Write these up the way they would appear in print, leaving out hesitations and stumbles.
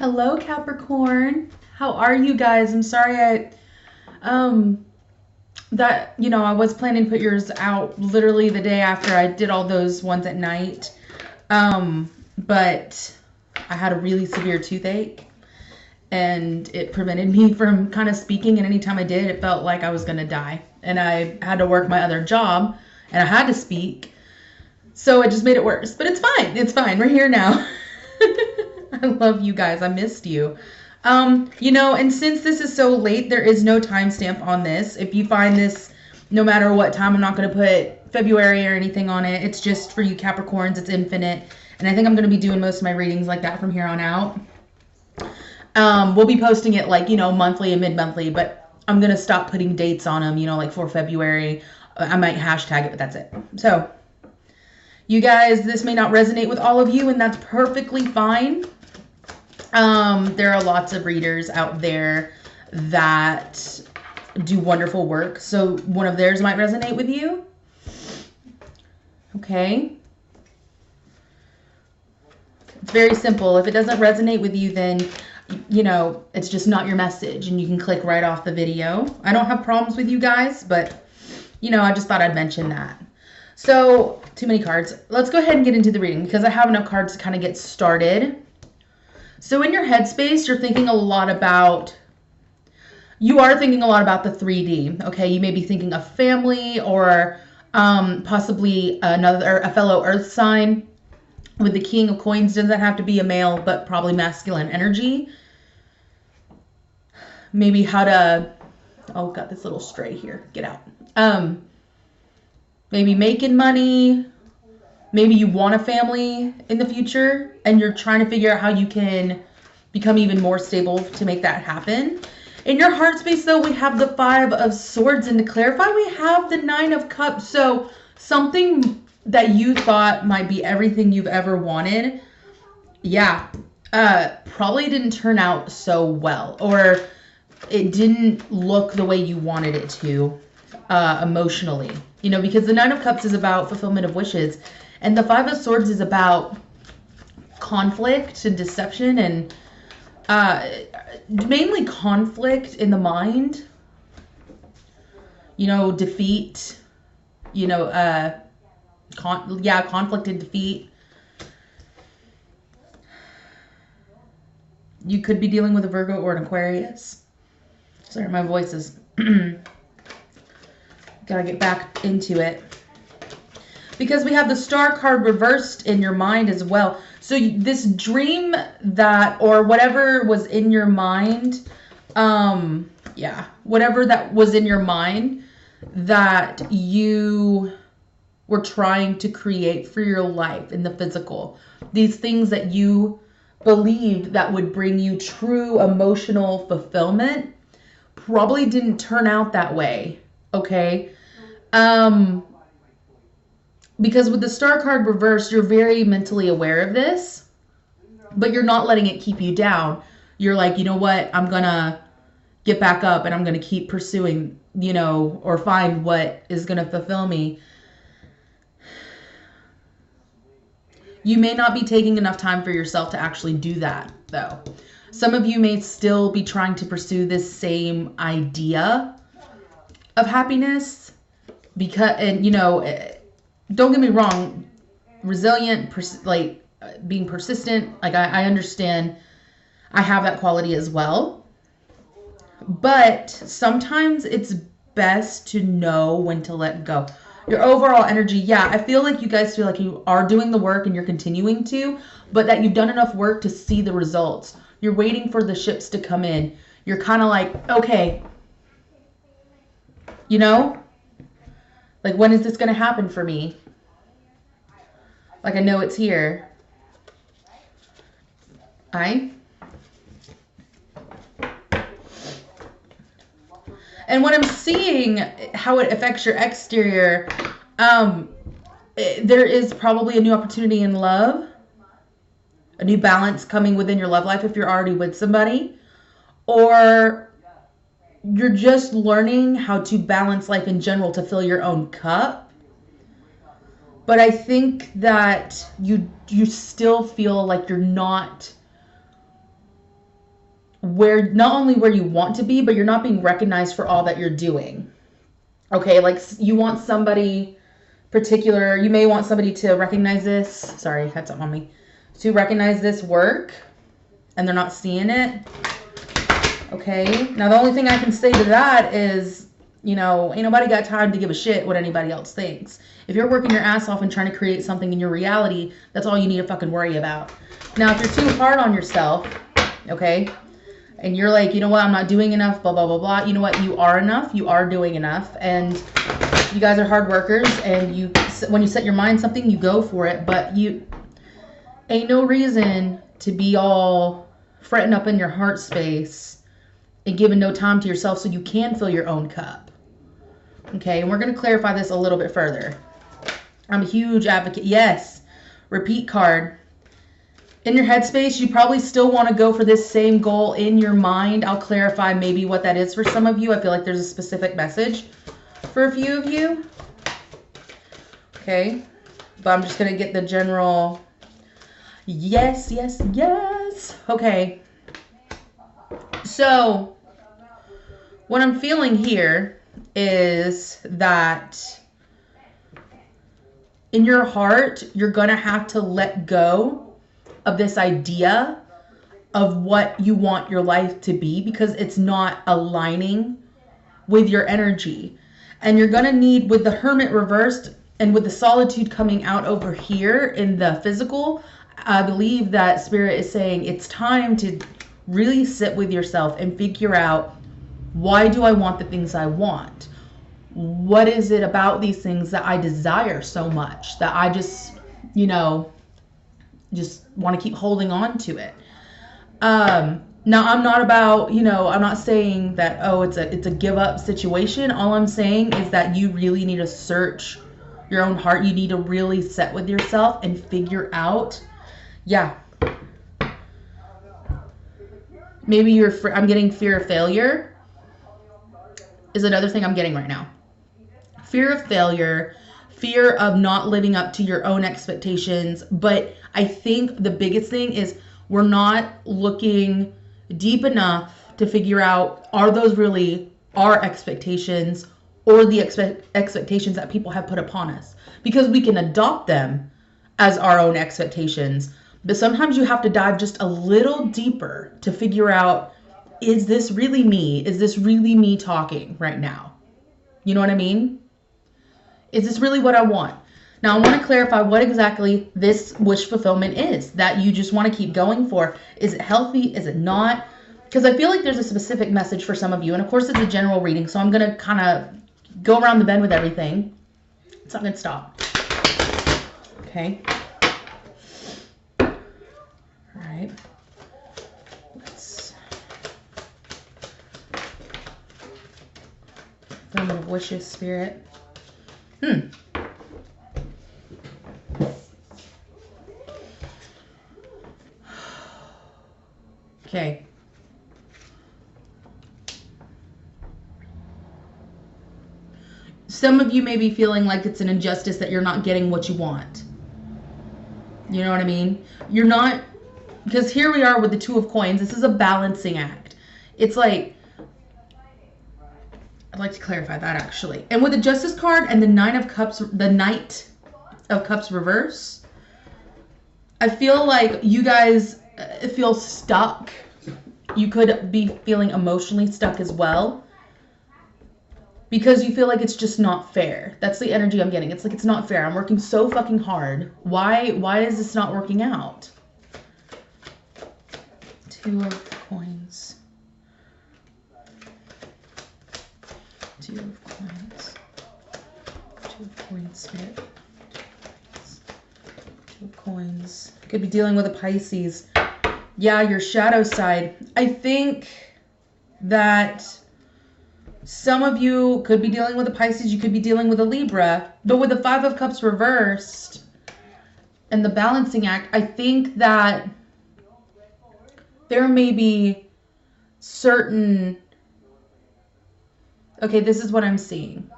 Hello, Capricorn. How are you guys? I'm sorry um I was planning to put yours out literally the day after I did all those ones at night. But I had a really severe toothache and it prevented me from kind of speaking, and anytime I did, it felt like I was going to die. And I had to work my other job and I had to speak. So it just made it worse. But it's fine. It's fine. We're here now. I love you guys. I missed you. And since this is so late, there is no timestamp on this. If you find this, no matter what time, I'm not going to put February or anything on it. It's just for you Capricorns. It's infinite. And I think I'm going to be doing most of my readings like that from here on out. We'll be posting it monthly and mid-monthly, but I'm going to stop putting dates on them, like for February. I might hashtag it, but that's it. So, you guys, this may not resonate with all of you, and that's perfectly fine. There are lots of readers out there that do wonderful work, so one of theirs might resonate with you. Okay. It's very simple. If it doesn't resonate with you, then, it's just not your message, and you can click right off the video. I don't have problems with you guys, but, I just thought I'd mention that. So, too many cards. Let's go ahead and get into the reading because I have enough cards to kind of get started. So in your headspace, you are thinking a lot about the 3D, okay? You may be thinking of family or possibly a fellow earth sign. With the King of Coins, doesn't have to be a male, but probably masculine energy. Maybe how to, oh, got this little stray here, get out. Maybe making money. Maybe you want a family in the future and you're trying to figure out how you can become even more stable to make that happen. In your heart space, though, we have the 5 of Swords, and to clarify, we have the 9 of Cups. So something that you thought might be everything you've ever wanted, probably didn't turn out so well, or it didn't look the way you wanted it to emotionally. Because the 9 of Cups is about fulfillment of wishes. And the 5 of Swords is about conflict and deception, and mainly conflict in the mind. Defeat. Conflict and defeat. You could be dealing with a Virgo or an Aquarius. Sorry, my voice is... Gotta get back into it. Because we have the Star card reversed in your mind as well. So this dream or whatever was in your mind, whatever that was in your mind that you were trying to create for your life in the physical. These things that you believed that would bring you true emotional fulfillment probably didn't turn out that way, okay? Because with the Star card reversed, you're very mentally aware of this, but you're not letting it keep you down. You're like, you know what? I'm going to get back up and I'm going to keep pursuing, or find what is going to fulfill me. You may not be taking enough time for yourself to actually do that, though. Some of you may still be trying to pursue this same idea of happiness because, and don't get me wrong, resilient, being persistent, I understand I have that quality as well. But sometimes it's best to know when to let go. Your overall energy, I feel like you guys feel like you are doing the work and you're continuing to, but that you've done enough work to see the results. You're waiting for the ships to come in. You're kind of like, okay, like, when is this going to happen for me? Like, I know it's here. And what I'm seeing, how it affects your exterior, there is probably a new opportunity in love. A new balance coming within your love life if you're already with somebody. Or you're just learning how to balance life in general to fill your own cup. But I think that you still feel like you're not where not only where you want to be, but you're not being recognized for all that you're doing. Okay, like you want somebody particular, you may want somebody to recognize this. Sorry, I had something on me. To recognize this work, and they're not seeing it. Okay, now the only thing I can say to that is, you know, ain't nobody got time to give a shit what anybody else thinks. If you're working your ass off and trying to create something in your reality, that's all you need to fucking worry about. Now, if you're too hard on yourself, okay, and you're like, you know what, I'm not doing enough, blah, blah, blah, blah. You know what, you are enough, you are doing enough, and you guys are hard workers, and you, when you set your mind something, you go for it, but you ain't no reason to be all fretting up in your heart space and giving no time to yourself so you can fill your own cup. Okay, and we're going to clarify this a little bit further. I'm a huge advocate. Yes, repeat card. In your headspace, you probably still want to go for this same goal in your mind. I'll clarify maybe what that is for some of you. I feel like there's a specific message for a few of you. Okay, but I'm just going to get the general yes, yes, yes. Okay, so what I'm feeling here is that in your heart, you're going to have to let go of this idea of what you want your life to be because it's not aligning with your energy. And you're going to need, with the Hermit reversed and with the solitude coming out over here in the physical, I believe that Spirit is saying it's time to really sit with yourself and figure out, why do I want the things I want? What is it about these things that I desire so much that I just, you know, just want to keep holding on to it? Now, I'm not about, you know, I'm not saying that, oh, it's a give up situation. All I'm saying is that you really need to search your own heart. You need to really sit with yourself and figure out, yeah, maybe I'm getting fear of failure is another thing I'm getting right now. Fear of failure, fear of not living up to your own expectations. But I think the biggest thing is we're not looking deep enough to figure out, are those really our expectations or the expectations that people have put upon us? Because we can adopt them as our own expectations, but sometimes you have to dive just a little deeper to figure out, is this really me? Is this really me talking right now? You know what I mean? Is this really what I want? Now, I want to clarify what exactly this wish fulfillment is that you just want to keep going for. Is it healthy? Is it not? Because I feel like there's a specific message for some of you. And of course, it's a general reading, so I'm going to kind of go around the bend with everything. So I'm going to stop. Okay. All right. Let's... Fulfillment of wishes, Spirit. Okay. Some of you may be feeling like it's an injustice that you're not getting what you want. You know what I mean? You're not, because here we are with the Two of Coins. This is a balancing act. It's like, I'd like to clarify that actually. And with the Justice card and the Nine of Cups, the Knight of Cups reverse, I feel like you guys feel stuck. You could be feeling emotionally stuck as well, because you feel like it's just not fair. That's the energy I'm getting. It's like, it's not fair. I'm working so fucking hard. Why is this not working out? Two of Coins. Two of Coins. Two of Coins, Spirit. Two of Coins. Could be dealing with a Pisces. Yeah, your shadow side. I think that some of you could be dealing with a Pisces. You could be dealing with a Libra. But with the Five of Cups reversed and the balancing act, I think that there may be certain... Okay, this is what I'm seeing.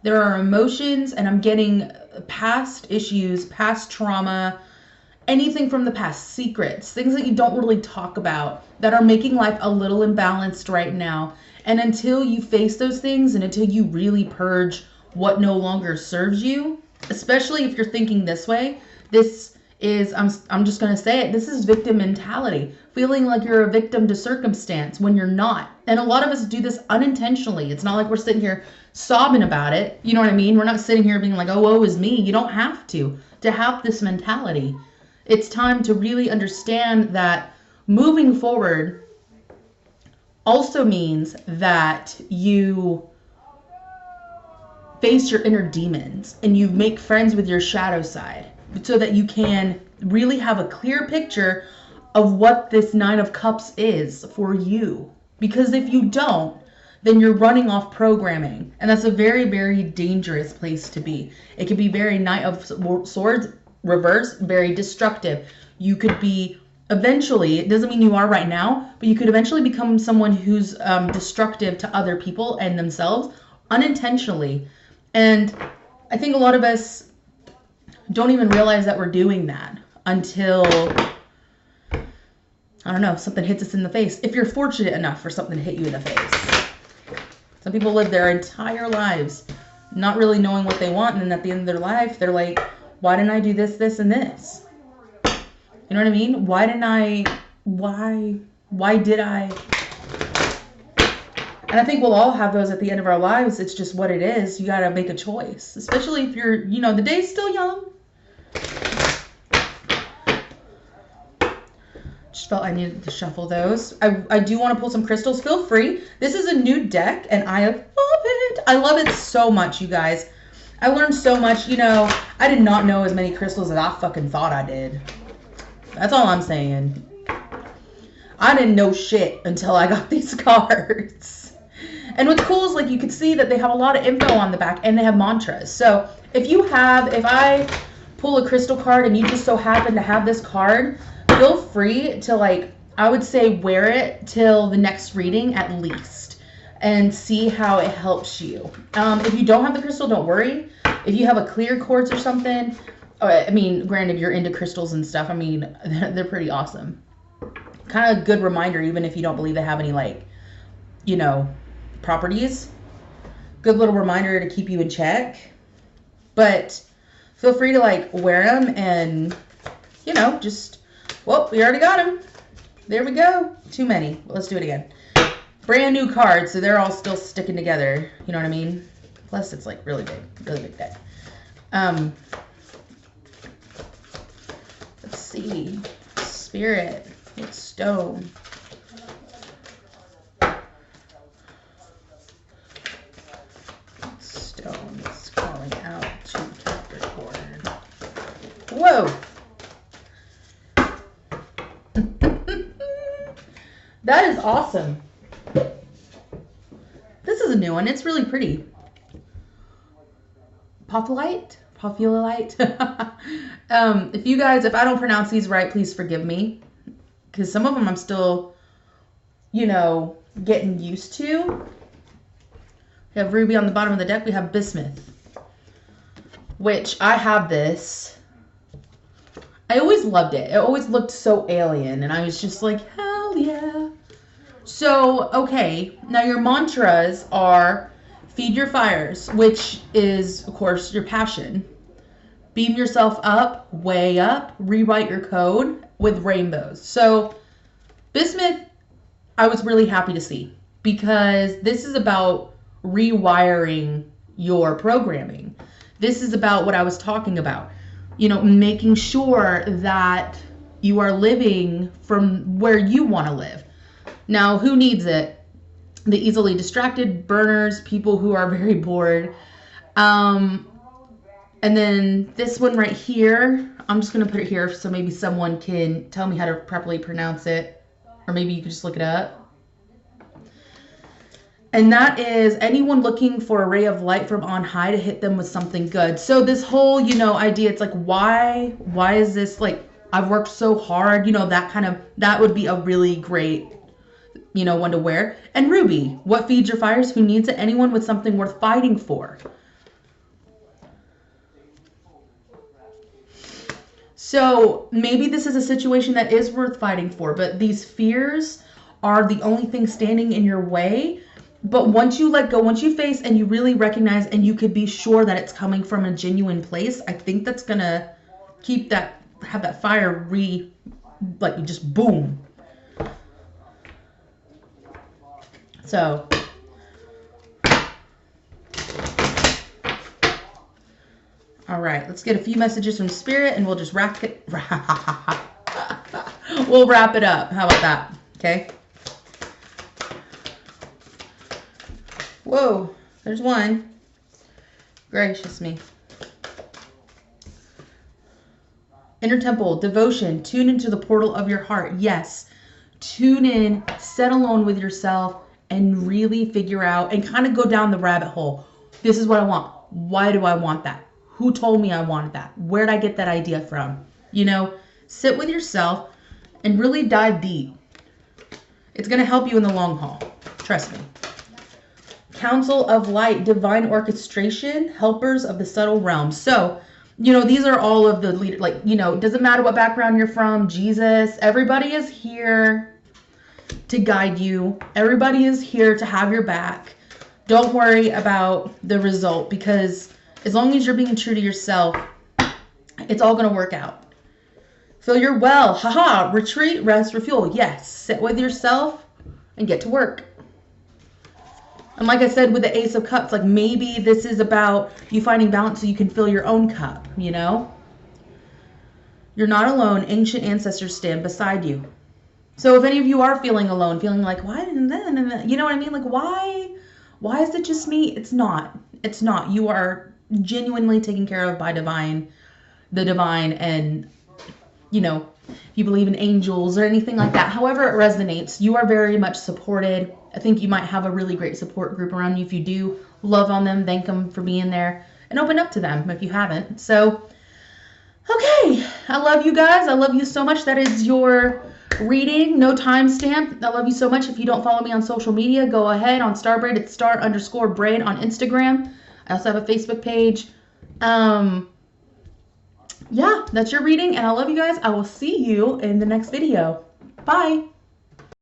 There are emotions, and I'm getting past issues, past trauma, anything from the past, secrets, things that you don't really talk about that are making life a little imbalanced right now. And until you face those things and until you really purge what no longer serves you, especially if you're thinking this way, this is, I'm just going to say it, this is victim mentality. Feeling like you're a victim to circumstance when you're not. And a lot of us do this unintentionally. It's not like we're sitting here sobbing about it. You know what I mean? We're not sitting here being like, oh, woe is me. You don't have to have this mentality. It's time to really understand that moving forward also means that you face your inner demons and you make friends with your shadow side so that you can really have a clear picture of what this Nine of Cups is for you. Because if you don't, then you're running off programming. And that's a very, very dangerous place to be. It could be very Knight of Swords reverse, very destructive. You could be eventually, it doesn't mean you are right now, but you could eventually become someone who's destructive to other people and themselves unintentionally. And I think a lot of us don't even realize that we're doing that until, I don't know, something hits us in the face. If you're fortunate enough for something to hit you in the face. Some people live their entire lives not really knowing what they want, and then at the end of their life, they're like, why didn't I do this, this, and this? You know what I mean? Why did I? And I think we'll all have those at the end of our lives. It's just what it is. You got to make a choice, especially if you're, you know, the day's still young. Just felt I needed to shuffle those. I do want to pull some crystals. Feel free. This is a new deck, and I love it. I love it so much, you guys. I learned so much. You know, I did not know as many crystals as I fucking thought I did. That's all I'm saying. I didn't know shit until I got these cards. And what's cool is, like, you can see that they have a lot of info on the back, and they have mantras. So if I pull a crystal card and you just so happen to have this card, feel free to, like, I would say wear it till the next reading at least and see how it helps you. If you don't have the crystal, don't worry. If you have a clear quartz or something, I mean, granted, you're into crystals and stuff. I mean, they're pretty awesome. Kind of a good reminder, even if you don't believe they have any, like, you know, properties. Good little reminder to keep you in check. But feel free to, like, wear them and, you know, just, well, we already got them. There we go. Too many. Let's do it again. Brand new cards, so they're all still sticking together. You know what I mean? Plus, it's, like, really big deck. Let's see. Spirit. It's stone. Stone is calling out to Capricorn. Whoa! That is awesome. This is a new one. It's really pretty. Populite? If I don't pronounce these right, please forgive me. Because some of them I'm still, you know, getting used to. We have ruby on the bottom of the deck. We have bismuth. Which, I have this. I always loved it. It always looked so alien. And I was just like, hell yeah. So, okay. Now your mantras are feed your fires, which is, of course, your passion. Beam yourself up, way up, rewrite your code with rainbows. So bismuth, I was really happy to see, because this is about rewiring your programming. This is about what I was talking about, you know, making sure that you are living from where you want to live. Now, who needs it? The easily distracted, burners, people who are very bored. And then this one right here, I'm just going to put it here so maybe someone can tell me how to properly pronounce it. Or maybe you can just look it up. And that is anyone looking for a ray of light from on high to hit them with something good. So this whole, you know, idea, it's like, why is this, like, I've worked so hard, you know, that would be a really great, you know, one to wear. And ruby, what feeds your fires? Who needs it? Anyone with something worth fighting for. So maybe this is a situation that is worth fighting for, but these fears are the only thing standing in your way. But once you let go, once you face and you really recognize and you could be sure that it's coming from a genuine place, I think that's going to have that fire like just boom. So all right, let's get a few messages from Spirit and we'll just wrap it. We'll wrap it up. How about that? Okay. Whoa, there's one. Gracious me. Inner temple, devotion, tune into the portal of your heart. Yes, tune in, sit alone with yourself and really figure out and kind of go down the rabbit hole. This is what I want. Why do I want that? Who told me I wanted that? Where'd I get that idea from? You know, sit with yourself and really dive deep. It's going to help you in the long haul. Trust me. Council of Light, divine orchestration, helpers of the subtle realm. So, you know, these are all of the leaders, like, you know, it doesn't matter what background you're from, Jesus, everybody is here to guide you. Everybody is here to have your back. Don't worry about the result, because as long as you're being true to yourself, it's all going to work out. Feel you're well. Haha. Retreat, rest, refuel. Yes. Sit with yourself and get to work. And like I said with the Ace of Cups, like maybe this is about you finding balance so you can fill your own cup, you know? You're not alone. Ancient ancestors stand beside you. So if any of you are feeling alone, feeling like, why didn't that, you know what I mean? Like, why is it just me? It's not. It's not. You are genuinely taken care of by the divine, and, you know, if you believe in angels or anything like that, however it resonates, you are very much supported. I think you might have a really great support group around you. If you do, love on them, thank them for being there, and open up to them if you haven't. So, okay, I love you guys. I love you so much. That is your reading. No timestamp. I love you so much. If you don't follow me on social media, go ahead on Starbraid. It's star_braid on Instagram. I also have a Facebook page. Yeah, that's your reading, and I love you guys. I will see you in the next video. Bye.